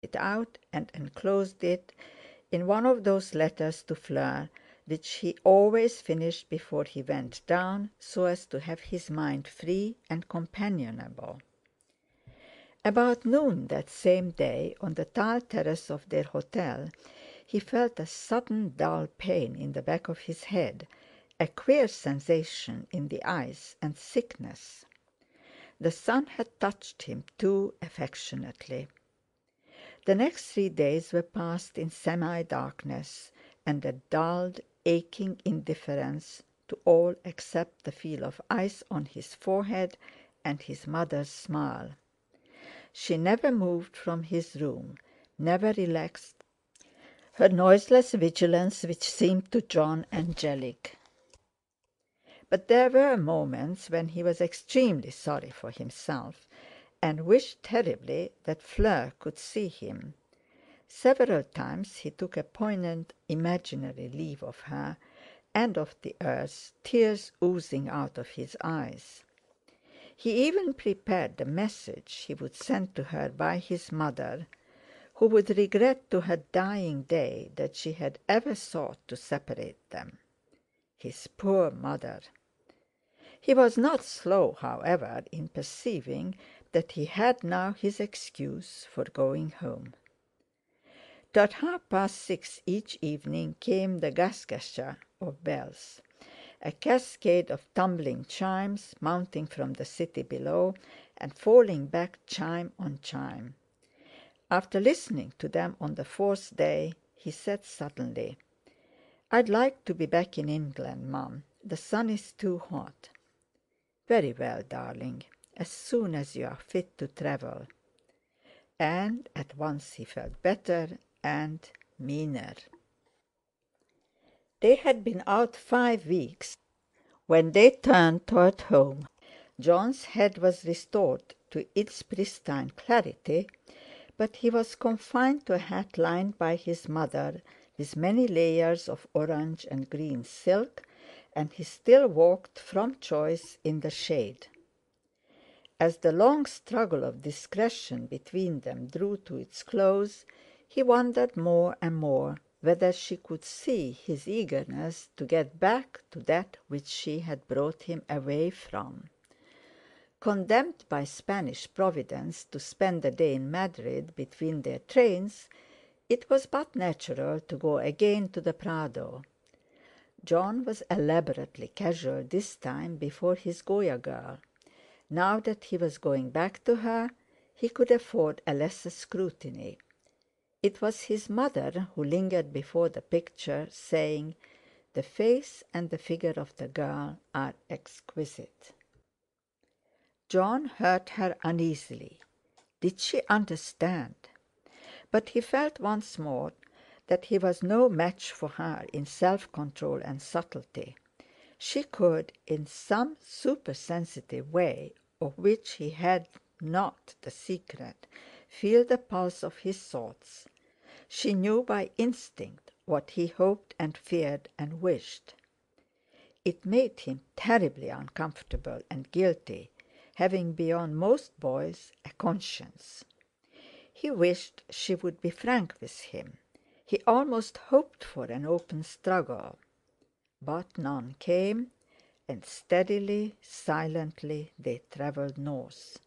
it out and enclosed it in one of those letters to Fleur which he always finished before he went down, so as to have his mind free and companionable. About noon that same day, on the tiled terrace of their hotel, he felt a sudden dull pain in the back of his head, a queer sensation in the eyes, and sickness. The sun had touched him too affectionately. The next 3 days were passed in semi-darkness and a dulled, aching indifference to all except the feel of ice on his forehead and his mother's smile. She never moved from his room, never relaxed her noiseless vigilance, which seemed to Jon angelic. But there were moments when he was extremely sorry for himself, and wished terribly that Fleur could see him. Several times he took a poignant imaginary leave of her and of the earth, tears oozing out of his eyes. He even prepared the message he would send to her by his mother, who would regret to her dying day that she had ever sought to separate them. His poor mother! He was not slow, however, in perceiving that he had now his excuse for going home. Toward 6:30 each evening came the gasgasha of bells, a cascade of tumbling chimes mounting from the city below and falling back chime on chime. After listening to them on the 4th day, he said suddenly, "I'd like to be back in England, Mum. The sun is too hot." "Very well, darling, as soon as you are fit to travel." And at once he felt better and meaner. They had been out 5 weeks when they turned toward home. Jon's head was restored to its pristine clarity, but he was confined to a hat lined by his mother with many layers of orange and green silk, and he still walked from choice in the shade. As the long struggle of discretion between them drew to its close, he wondered more and more whether she could see his eagerness to get back to that which she had brought him away from. Condemned by Spanish Providence to spend the day in Madrid between their trains, it was but natural to go again to the Prado. Jon was elaborately casual this time before his Goya girl. Now that he was going back to her, he could afford a lesser scrutiny. It was his mother who lingered before the picture, saying, "The face and the figure of the girl are exquisite." Jon heard her uneasily. Did she understand? But he felt once more that he was no match for her in self-control and subtlety. She could, in some supersensitive way, of which he had not the secret, feel the pulse of his thoughts. She knew by instinct what he hoped and feared and wished. It made him terribly uncomfortable and guilty, having beyond most boys a conscience. He wished she would be frank with him. He almost hoped for an open struggle. But none came, and steadily, silently they travelled north.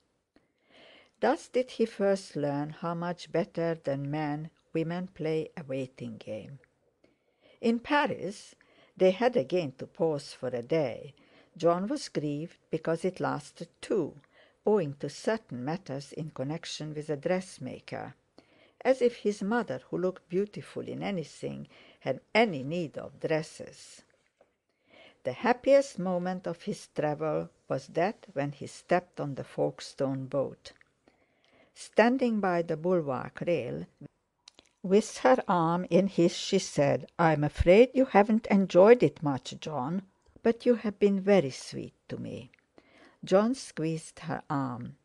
Thus did he first learn how much better than men women play a waiting game. In Paris they had again to pause for a day. Jon was grieved because it lasted 2, owing to certain matters in connection with a dressmaker. As if his mother, who looked beautiful in anything, had any need of dresses. The happiest moment of his travel was that when he stepped on the Folkestone boat. Standing by the bulwark rail, with her arm in his, she said, "I'm afraid you haven't enjoyed it much, Jon, but you have been very sweet to me." Jon squeezed her arm.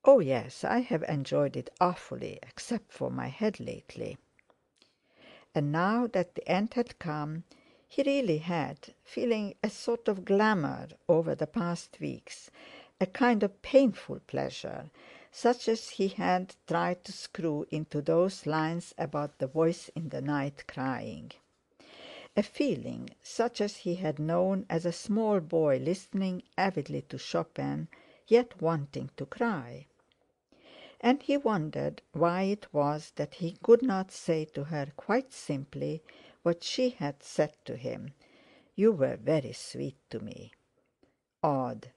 "Oh yes, I have enjoyed it awfully, except for my head lately." And now that the end had come, he really had, feeling a sort of glamour over the past weeks, a kind of painful pleasure, such as he had tried to screw into those lines about the voice in the night crying. A feeling such as he had known as a small boy listening avidly to Chopin, yet wanting to cry. And he wondered why it was that he could not say to her quite simply what she had said to him: "You were very sweet to me." Odd.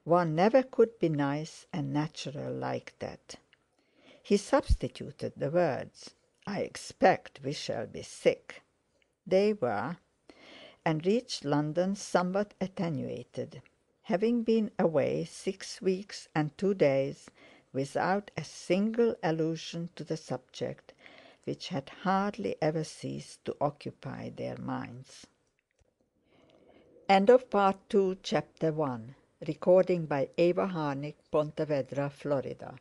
One never could be nice and natural like that. He substituted the words. "I expect we shall be sick." They were, and reached London somewhat attenuated, having been away 6 weeks and 2 days without a single allusion to the subject, which had hardly ever ceased to occupy their minds. End of Part 2, Chapter 1. Recording by Eva Harnick, Pontevedra, Florida.